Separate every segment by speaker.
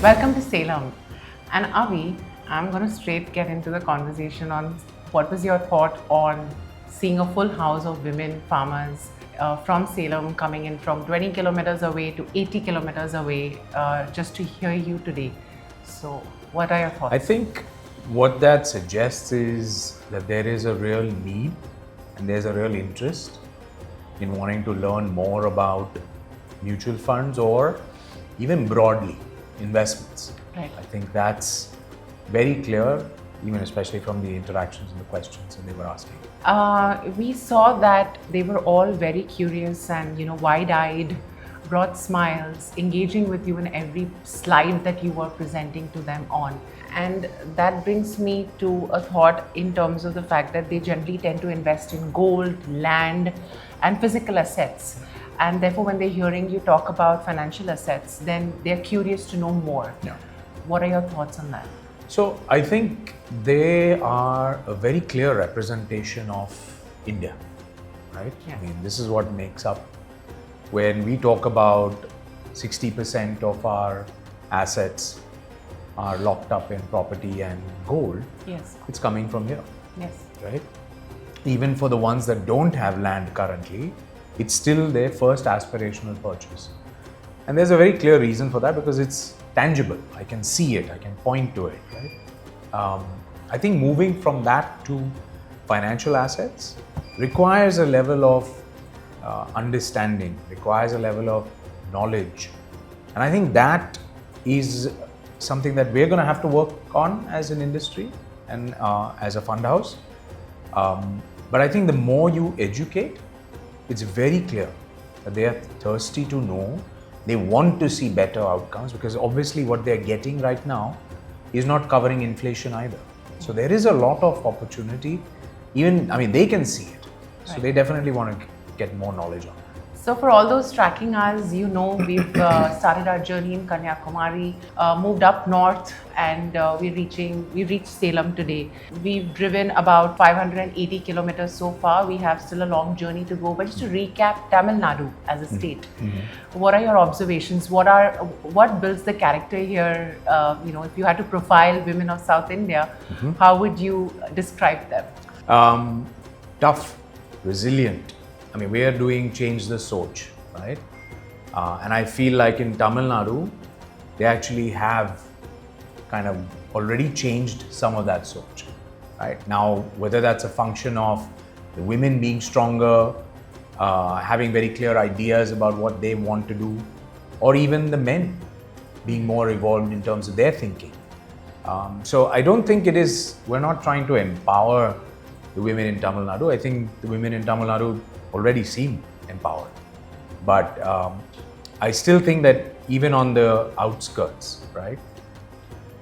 Speaker 1: Welcome to Salem. And Avi, I'm going to straight get into the conversation on what was your thought on seeing a full house of women farmers from Salem coming in from 20 kilometers away to 80 kilometers away just to hear you today. So, what are your thoughts?
Speaker 2: I think what that suggests is that there is a real need and there's a real interest in wanting to learn more about mutual funds or even broadly investments.
Speaker 1: Right.
Speaker 2: I think that's very clear, even especially from the interactions and the questions that they were asking.
Speaker 1: We saw that they were all very curious and wide-eyed, broad smiles, engaging with you in every slide that you were presenting to them on. And that brings me to a thought in terms of the fact that they generally tend to invest in gold, land, and physical assets. And therefore, when they're hearing you talk about financial assets, then they're curious to know more.
Speaker 2: Yeah.
Speaker 1: What are your thoughts on that?
Speaker 2: So I think they are a very clear representation of India, right?
Speaker 1: Yeah.
Speaker 2: I mean, this is what makes up. When we talk about 60% of our assets are locked up in property and gold,
Speaker 1: Yes.
Speaker 2: it's coming from here,
Speaker 1: Yes.
Speaker 2: right? Even for the ones that don't have land currently, it's still their first aspirational purchase. And there's a very clear reason for that because it's tangible. I can see it, I can point to it, right? I think moving from that to financial assets requires a level of understanding, requires a level of knowledge. And I think that is something that we're going to have to work on as an industry and as a fund house. But I think the more you educate, it's very clear that they are thirsty to know. They want to see better outcomes because obviously what they're getting right now is not covering inflation either. So there is a lot of opportunity. They can see it. So
Speaker 1: Right.
Speaker 2: they definitely want to get more knowledge on that.
Speaker 1: So for all those tracking us, we've started our journey in Kanyakumari, moved up north, and we reached Salem today. We've driven about 580 kilometers so far. We have still a long journey to go. But just to recap, Tamil Nadu as a state, what are your observations? What builds the character here? If you had to profile women of South India, how would you describe them?
Speaker 2: Tough, resilient. We are doing Change the Soch, right? And I feel like in Tamil Nadu, they actually have kind of already changed some of that Soch, right? Now, whether that's a function of the women being stronger, having very clear ideas about what they want to do, or even the men being more evolved in terms of their thinking. So I don't think we're not trying to empower the women in Tamil Nadu. I think the women in Tamil Nadu already seem empowered. But I still think that even on the outskirts, right,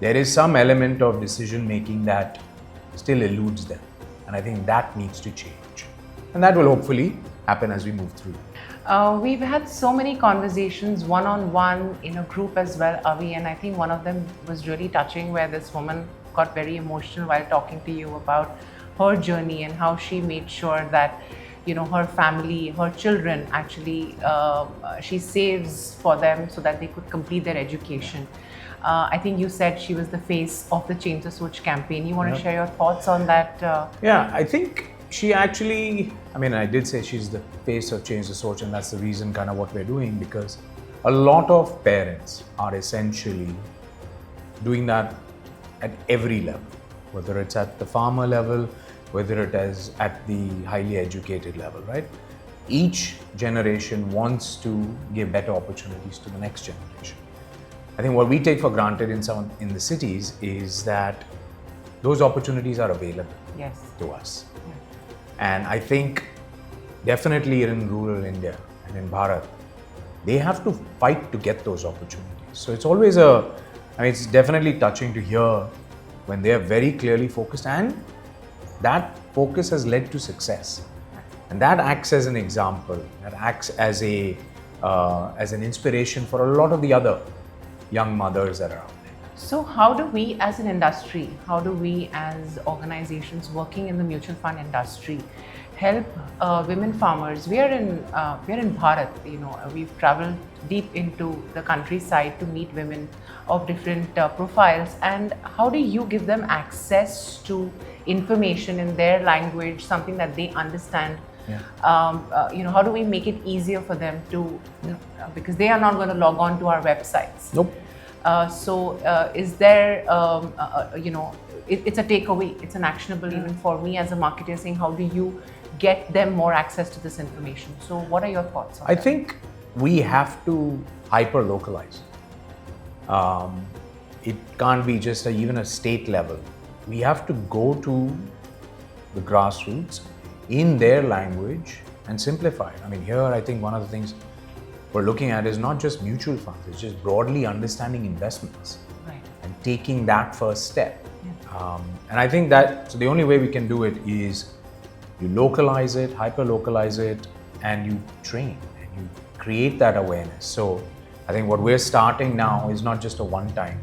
Speaker 2: there is some element of decision making that still eludes them. And I think that needs to change. And that will hopefully happen as we move through.
Speaker 1: We've had so many conversations one-on-one in a group as well, Avi, and I think one of them was really touching where this woman got very emotional while talking to you about her journey and how she made sure that her family, her children actually, she saves for them so that they could complete their education. I think you said she was the face of the Change the Soch campaign. You want to share your thoughts on that?
Speaker 2: Yeah, I think she actually, I did say she's the face of Change the Soch, and that's the reason kind of what we're doing, because a lot of parents are essentially doing that at every level, whether it's at the farmer level, whether it is at the highly educated level, right? Each generation wants to give better opportunities to the next generation. I think what we take for granted in the cities is that those opportunities are available to us.
Speaker 1: Yeah.
Speaker 2: And I think definitely in rural India and in Bharat, they have to fight to get those opportunities. So it's always it's definitely touching to hear when they are very clearly focused, and that focus has led to success. And that acts as an example, that acts as an inspiration for a lot of the other young mothers that are out there.
Speaker 1: So how do we as an industry, how do we as organizations working in the mutual fund industry help women farmers? We are in Bharat. We've traveled deep into the countryside to meet women of different profiles. And how do you give them access to information in their language, something that they understand?
Speaker 2: Yeah.
Speaker 1: How do we make it easier for them to, because they are not going to log on to our websites.
Speaker 2: Nope.
Speaker 1: Is there, it's a takeaway, it's an actionable even for me as a marketer, saying how do you get them more access to this information? So what are your thoughts on
Speaker 2: I
Speaker 1: that?
Speaker 2: think we have to hyper localize. It can't be just even a state level. We have to go to the grassroots in their language and simplify it. I mean, here I think one of the things we're looking at is not just mutual funds, it's just broadly understanding investments,
Speaker 1: Right.
Speaker 2: and taking that first step.
Speaker 1: Yeah.
Speaker 2: And I think that, so the only way we can do it is you localize it, hyper localize it, and you train and you create that awareness. So I think what we're starting now is not just a one time.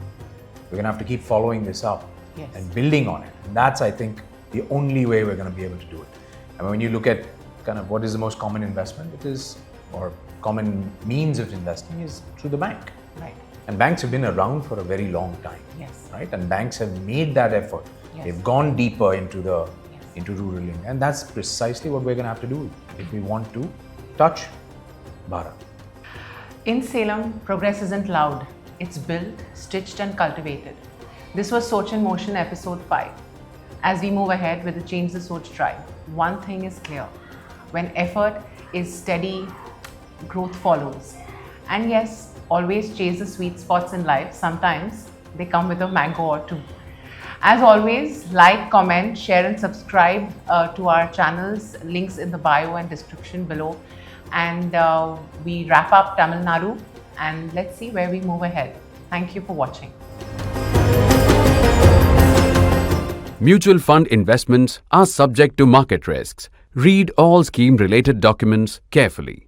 Speaker 2: We're going to have to keep following this up.
Speaker 1: Yes.
Speaker 2: And building on it. And that's, I think, the only way we're going to be able to do it. I mean, when you look at kind of what is the most common investment, it is, or common means of investing is through the bank.
Speaker 1: Right.
Speaker 2: And banks have been around for a very long time.
Speaker 1: Yes.
Speaker 2: Right? And banks have made that effort.
Speaker 1: Yes.
Speaker 2: They've gone deeper into the
Speaker 1: Yes.
Speaker 2: into rural India. And that's precisely what we're going to have to do if we want to touch Bharat.
Speaker 1: In Salem, progress isn't loud. It's built, stitched and cultivated. This was Soch In Motion episode 5. As we move ahead with the Change the Soch tribe, one thing is clear. When effort is steady, growth follows. And yes, always chase the sweet spots in life. Sometimes they come with a mango or two. As always, like, comment, share and subscribe to our channels. Links in the bio and description below. And we wrap up Tamil Nadu and let's see where we move ahead. Thank you for watching.
Speaker 3: Mutual fund investments are subject to market risks. Read all scheme-related documents carefully.